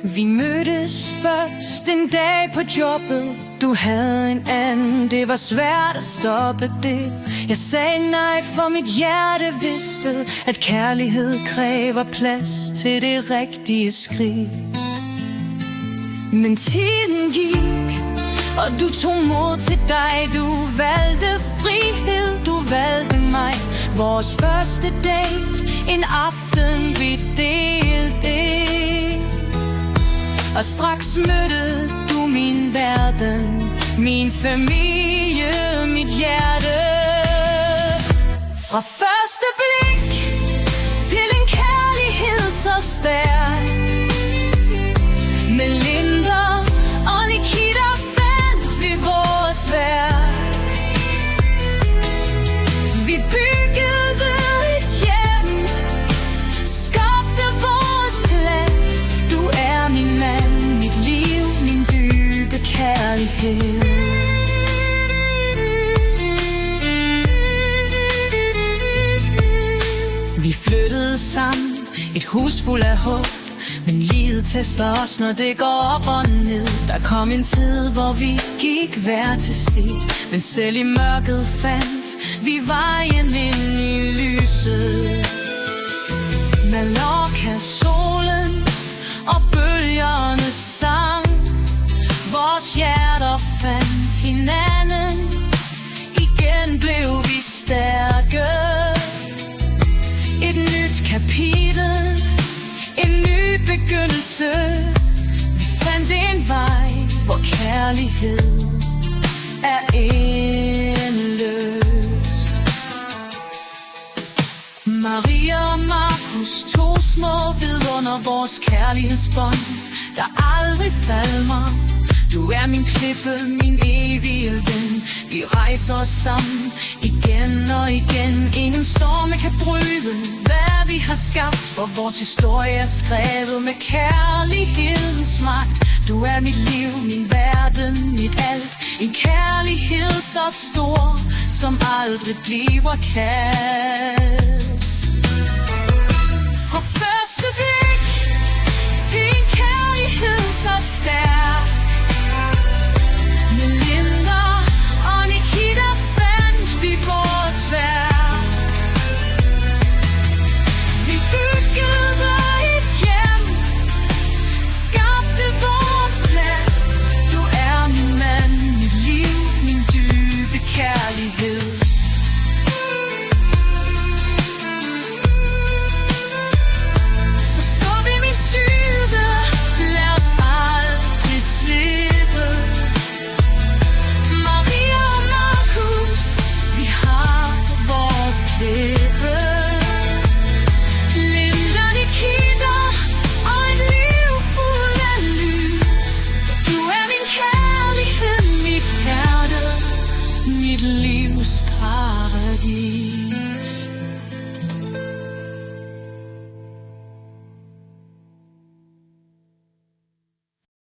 Vi mødtes først en dag på jobbet. Du havde en anden, det var svært at stoppe det. Jeg sagde nej, for mit hjerte vidste, at kærlighed kræver plads til det rigtige skridt. Men tiden gik, og du tog mod til dig. Du valgte frihed, du valgte mig. Vores første date, en aften vi delte. Og straks mødte du min verden, min familie, mit hjerte. Fra første blik til en kærlighed så stærk. Med Linda og Nikita fandt vi vores værk. Vi byggede et hjem, skabte vores plads. Du er min mand, mit liv, min dybe kærlighed. Vi flyttede sammen, et hus fuld af håb. Men livet tester os, når det går op og ned. Der kom en tid, hvor vi gik hver til sit. Men selv i mørket fandt vi vejen ind i lyset. Mallorca, solen og bølgerne sang. Vores hjerter fandt hinanden. Igen blev vi stærke. Et nyt kapitel, en ny begyndelse. Vi fandt en vej, hvor kærlighed er endeløst. Maria og Markus, to små vidunder, vores kærlighedsbånd, der aldrig falmer. Du er min klippe, min evige ven. Vi rejser os sammen igen og igen. Ingen storme kan bryde, hvad vi har skabt. For vores historie er skrevet med kærlighedens magt. Du er mit liv, min verden, mit alt. En kærlighed så stor, som aldrig bliver kaldt. Fra første blik til en kærlighed så stærk. Med Linda og Nikita fandt vi vores værk. Vi byggede et hjem, skabte vores plads. Du er min mand, mit liv, min dybe kærlighed. Så stå ved min side, lad os aldrig slippe. Maria og Markus, vi har vores klippe. Linda, Nikita og et liv fuld af lys. Du er min kærlighed, mit hjerte, mit livs paradis.